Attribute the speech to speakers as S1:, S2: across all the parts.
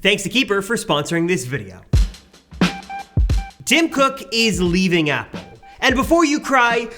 S1: Thanks to Keeper for sponsoring this video. Tim Cook is leaving Apple. And before you cry,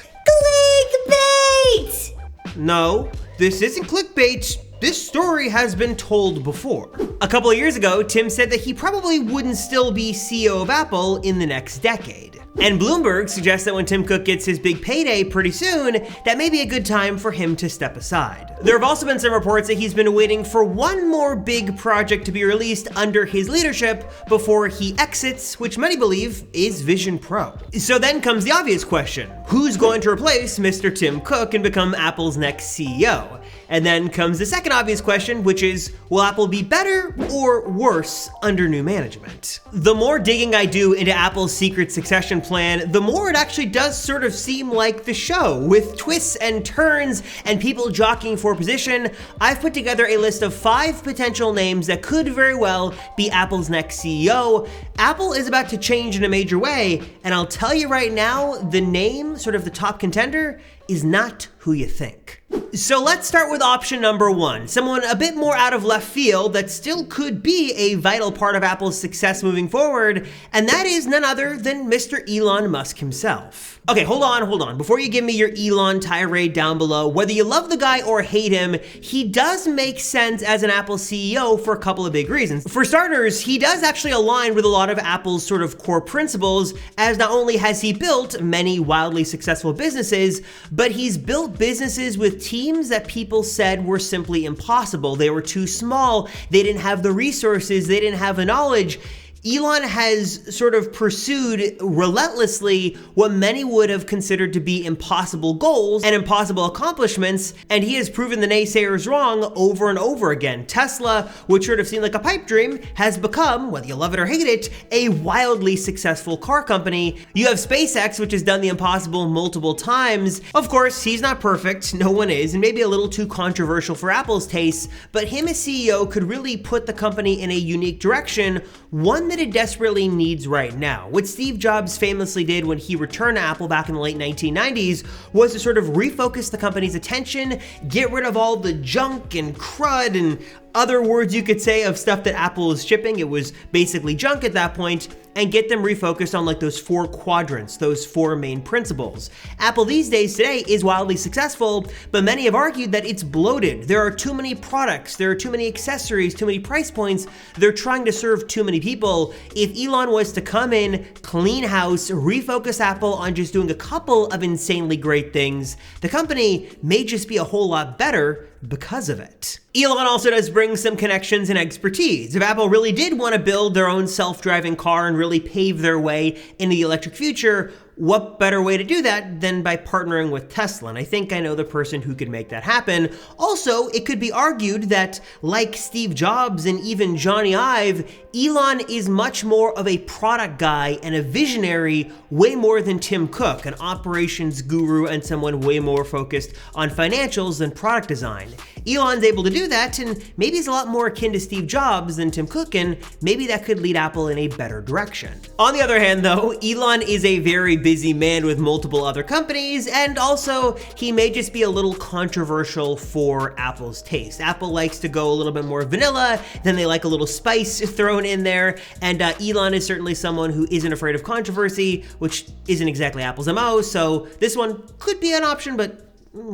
S1: clickbait! No, this isn't clickbait. This story has been told before. A couple of years ago, Tim said that he probably wouldn't still be CEO of Apple in the next decade. And Bloomberg suggests that when Tim Cook gets his big payday pretty soon, that may be a good time for him to step aside. There have also been some reports that he's been waiting for one more big project to be released under his leadership before he exits, which many believe is Vision Pro. So then comes the obvious question: who's going to replace Mr. Tim Cook and become Apple's next CEO? And then comes the second obvious question, which is, will Apple be better or worse under new management? The more digging I do into Apple's secret succession plan, the more it actually does sort of seem like the show. With twists and turns and people jockeying for position, I've put together a list of 5 potential names that could very well be Apple's next CEO. Apple is about to change in a major way, and I'll tell you right now, the name, sort of the top contender, is not who you think. So let's start with option number 1, someone a bit more out of left field that still could be a vital part of Apple's success moving forward, and that is none other than Mr. Elon Musk himself. Okay, hold on. Before you give me your Elon tirade down below, whether you love the guy or hate him, he does make sense as an Apple CEO for a couple of big reasons. For starters, he does actually align with a lot of Apple's sort of core principles, as not only has he built many wildly successful businesses, but he's built businesses with teams that people said were simply impossible. They were too small, they didn't have the resources, they didn't have the knowledge. Elon has sort of pursued relentlessly what many would have considered to be impossible goals and impossible accomplishments, and he has proven the naysayers wrong over and over again. Tesla, which sort of seemed like a pipe dream, has become, whether you love it or hate it, a wildly successful car company. You have SpaceX, which has done the impossible multiple times. Of course, he's not perfect, no one is, and maybe a little too controversial for Apple's taste, but him as CEO could really put the company in a unique direction, one that it desperately needs right now. What Steve Jobs famously did when he returned to Apple back in the late 1990s was to sort of refocus the company's attention, get rid of all the junk and crud and other words you could say of stuff that Apple is shipping. It was basically junk at that point, and get them refocused on like those 4 quadrants, those 4 main principles. Apple these days today is wildly successful, but many have argued that it's bloated. There are too many products, there are too many accessories, too many price points. They're trying to serve too many people. If Elon was to come in, clean house, refocus Apple on just doing a couple of insanely great things, the company may just be a whole lot better because of it. Elon also does bring some connections and expertise. If Apple really did want to build their own self-driving car and really pave their way into the electric future, what better way to do that than by partnering with Tesla? And I think I know the person who could make that happen. Also, it could be argued that, like Steve Jobs and even Johnny Ive, Elon is much more of a product guy and a visionary, way more than Tim Cook, an operations guru and someone way more focused on financials than product design. Elon's able to do that, and maybe he's a lot more akin to Steve Jobs than Tim Cook, and maybe that could lead Apple in a better direction. On the other hand, though, Elon is a very busy man with multiple other companies, and also he may just be a little controversial for Apple's taste. Apple likes to go a little bit more vanilla, then they like a little spice thrown in there, and Elon is certainly someone who isn't afraid of controversy, which isn't exactly Apple's MO, so this one could be an option, but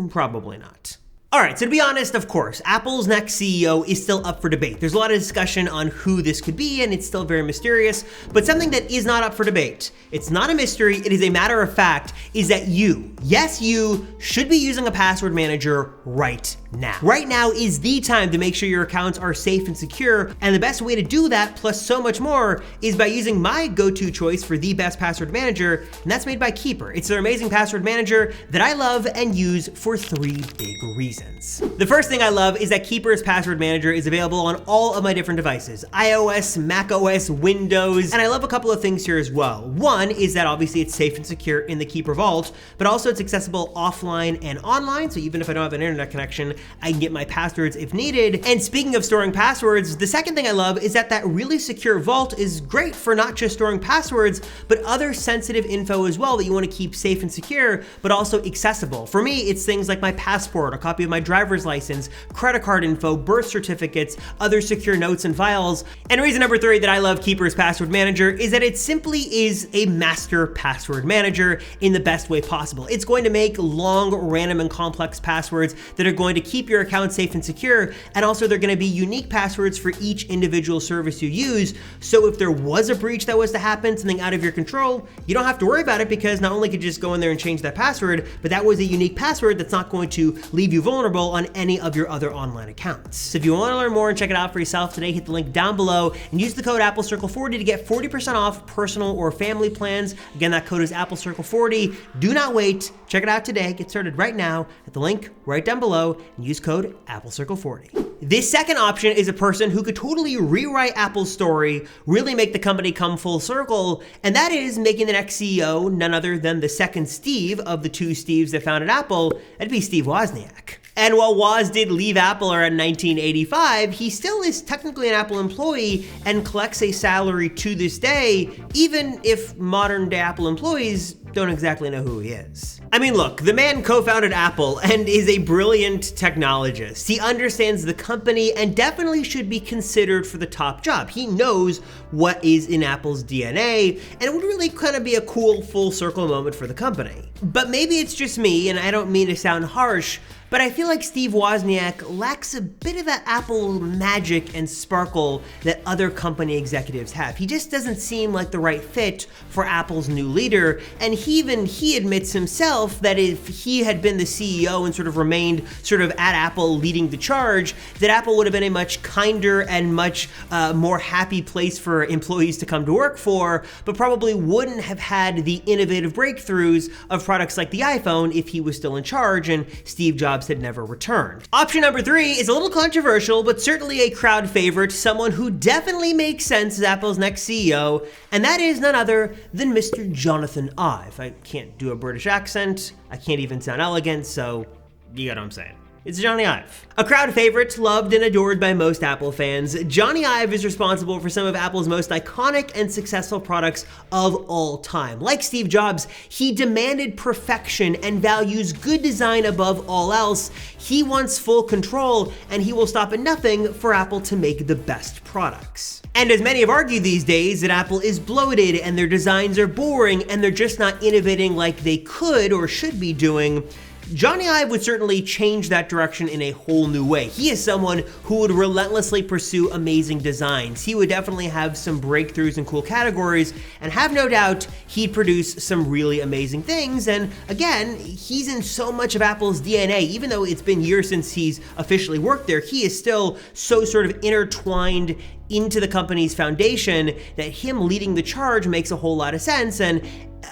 S1: probably not. Alright, so to be honest, of course, Apple's next CEO is still up for debate. There's a lot of discussion on who this could be, and it's still very mysterious, but something that is not up for debate, it's not a mystery, it is a matter of fact, is that you, yes you, should be using a password manager right now. Right now is the time to make sure your accounts are safe and secure, and the best way to do that, plus so much more, is by using my go-to choice for the best password manager, and that's made by Keeper. It's their amazing password manager that I love and use for 3 big reasons. The first thing I love is that Keeper's password manager is available on all of my different devices, iOS, macOS, Windows, and I love a couple of things here as well. One is that obviously it's safe and secure in the Keeper Vault, but also it's accessible offline and online, so even if I don't have an internet connection, I can get my passwords if needed. And speaking of storing passwords, the second thing I love is that that really secure vault is great for not just storing passwords, but other sensitive info as well that you want to keep safe and secure, but also accessible. For me, it's things like my passport, a copy of my driver's license, credit card info, birth certificates, other secure notes and files. And reason number 3 that I love Keeper's Password Manager is that it simply is a master password manager in the best way possible. It's going to make long, random, and complex passwords that are going to keep your account safe and secure, and also they're going to be unique passwords for each individual service you use. So if there was a breach that was to happen, something out of your control, you don't have to worry about it, because not only could you just go in there and change that password, but that was a unique password that's not going to leave you vulnerable on any of your other online accounts. So if you want to learn more and check it out for yourself today, hit the link down below and use the code AppleCircle40 to get 40% off personal or family plans. Again, that code is AppleCircle40. Do not wait. Check it out today. Get started right now at the link right down below and use code AppleCircle40. This second option is a person who could totally rewrite Apple's story, really make the company come full circle, and that is making the next CEO none other than the second Steve of the 2 Steves that founded Apple. That'd be Steve Wozniak. And while Woz did leave Apple around 1985, he still is technically an Apple employee and collects a salary to this day, even if modern day Apple employees don't exactly know who he is. I mean, look, the man co-founded Apple and is a brilliant technologist. He understands the company and definitely should be considered for the top job. He knows what is in Apple's DNA, and it would really kind of be a cool full circle moment for the company. But maybe it's just me, and I don't mean to sound harsh, but I feel like Steve Wozniak lacks a bit of that Apple magic and sparkle that other company executives have. He just doesn't seem like the right fit for Apple's new leader, and he admits himself that if he had been the CEO and sort of remained sort of at Apple leading the charge, that Apple would have been a much kinder and much more happy place for employees to come to work for, but probably wouldn't have had the innovative breakthroughs of products like the iPhone if he was still in charge and Steve Jobs had never returned. Option number 3 is a little controversial, but certainly a crowd favorite, someone who definitely makes sense as Apple's next CEO, and that is none other than Mr. Jonathan Ive. I can't do a British accent, I can't even sound elegant, so you get what I'm saying. It's Johnny Ive. A crowd favorite, loved and adored by most Apple fans, Johnny Ive is responsible for some of Apple's most iconic and successful products of all time. Like Steve Jobs, he demanded perfection and values good design above all else. He wants full control, and he will stop at nothing for Apple to make the best products. And as many have argued these days that Apple is bloated and their designs are boring and they're just not innovating like they could or should be doing, Johnny Ive would certainly change that direction in a whole new way. He is someone who would relentlessly pursue amazing designs. He would definitely have some breakthroughs in cool categories, and have no doubt he'd produce some really amazing things. And again, he's in so much of Apple's DNA. Even though it's been years since he's officially worked there, he is still so sort of intertwined into the company's foundation that him leading the charge makes a whole lot of sense. And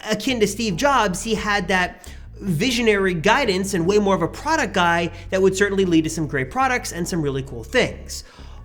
S1: akin to Steve Jobs, he had that visionary guidance and way more of a product guy that would certainly lead to some great products and some really cool things.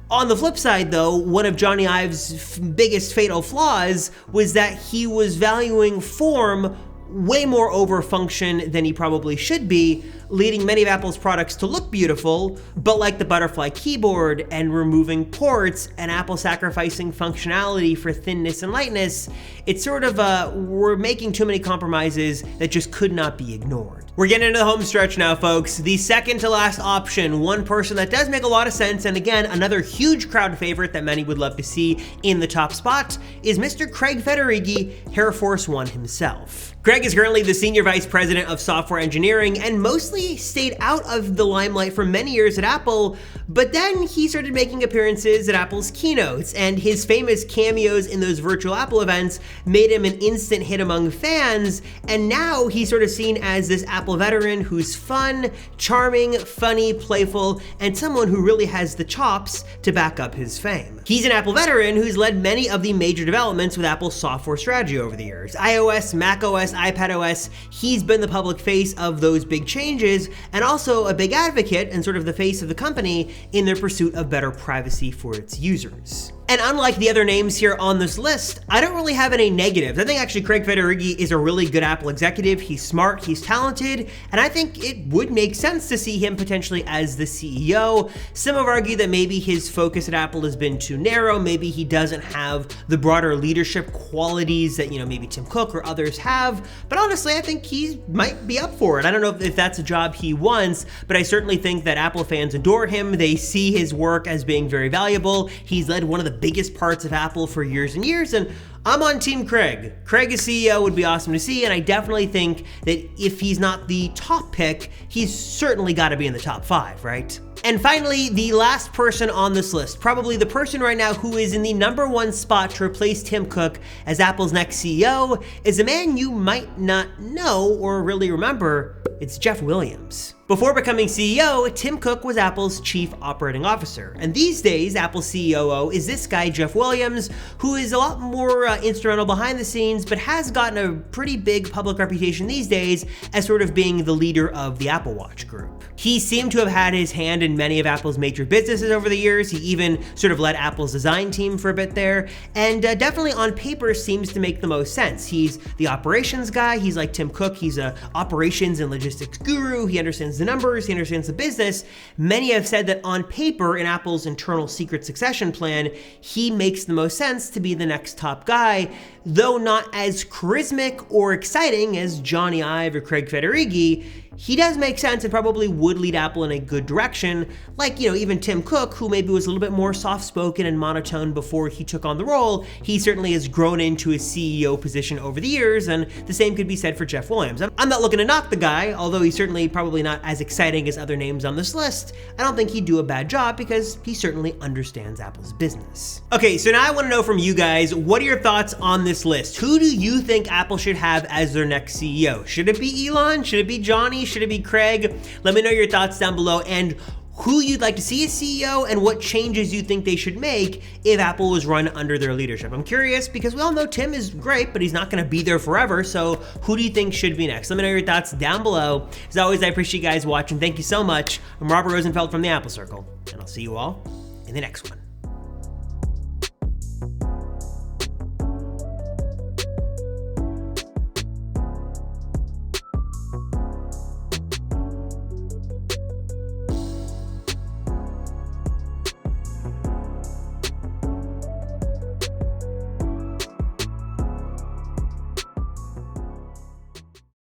S1: On the flip side though, one of Johnny Ive's biggest fatal flaws was that he was valuing form way more over function than he probably should be, leading many of Apple's products to look beautiful, but like the butterfly keyboard and removing ports and Apple sacrificing functionality for thinness and lightness, it's sort of we're making too many compromises that just could not be ignored. We're getting into the home stretch now, folks. The second to last option, one person that does make a lot of sense, and again, another huge crowd favorite that many would love to see in the top spot, is Mr. Craig Federighi, Air Force One himself. Craig is currently the Senior Vice President of Software Engineering and mostly stayed out of the limelight for many years at Apple, but then he started making appearances at Apple's keynotes, and his famous cameos in those virtual Apple events made him an instant hit among fans, and now he's sort of seen as this Apple veteran who's fun, charming, funny, playful, and someone who really has the chops to back up his fame. He's an Apple veteran who's led many of the major developments with Apple's software strategy over the years. iOS, macOS, iPadOS, he's been the public face of those big changes, and also a big advocate and sort of the face of the company in their pursuit of better privacy for its users. And unlike the other names here on this list, I don't really have any negatives. I think actually Craig Federighi is a really good Apple executive. He's smart, he's talented, and I think it would make sense to see him potentially as the CEO. Some have argued that maybe his focus at Apple has been too narrow. Maybe he doesn't have the broader leadership qualities that, maybe Tim Cook or others have. But honestly, I think he might be up for it. I don't know if that's a job he wants, but I certainly think that Apple fans adore him. They see his work as being very valuable. He's led one of the biggest parts of Apple for years and years, and I'm on Team Craig. Craig as CEO would be awesome to see, and I definitely think that if he's not the top pick, he's certainly got to be in the top 5, right? And finally, the last person on this list, probably the person right now who is in the #1 spot to replace Tim Cook as Apple's next CEO, is a man you might not know or really remember. It's Jeff Williams. Before becoming CEO, Tim Cook was Apple's chief operating officer. And these days, Apple's COO is this guy, Jeff Williams, who is a lot more instrumental behind the scenes, but has gotten a pretty big public reputation these days as sort of being the leader of the Apple Watch group. He seemed to have had his hand in many of Apple's major businesses over the years. He even sort of led Apple's design team for a bit there, and definitely on paper seems to make the most sense. He's the operations guy. He's like Tim Cook. He's a operations and logistics guru. He understands the numbers, he understands the business. Many have said that on paper, in Apple's internal secret succession plan, he makes the most sense to be the next top guy, though not as charismatic or exciting as Johnny Ive or Craig Federighi. He does make sense and probably would lead Apple in a good direction, like, even Tim Cook, who maybe was a little bit more soft-spoken and monotone before he took on the role. He certainly has grown into his CEO position over the years, and the same could be said for Jeff Williams. I'm not looking to knock the guy, although he's certainly probably not as exciting as other names on this list. I don't think he'd do a bad job because he certainly understands Apple's business. Okay, so now I want to know from you guys, what are your thoughts on this list? Who do you think Apple should have as their next CEO? Should it be Elon? Should it be Johnny? Should it be Craig? Let me know your thoughts down below, and who you'd like to see as CEO and what changes you think they should make if Apple was run under their leadership. I'm curious because we all know Tim is great, but he's not going to be there forever. So who do you think should be next? Let me know your thoughts down below. As always, I appreciate you guys watching. Thank you so much. I'm Robert Rosenfeld from the Apple Circle, and I'll see you all in the next one.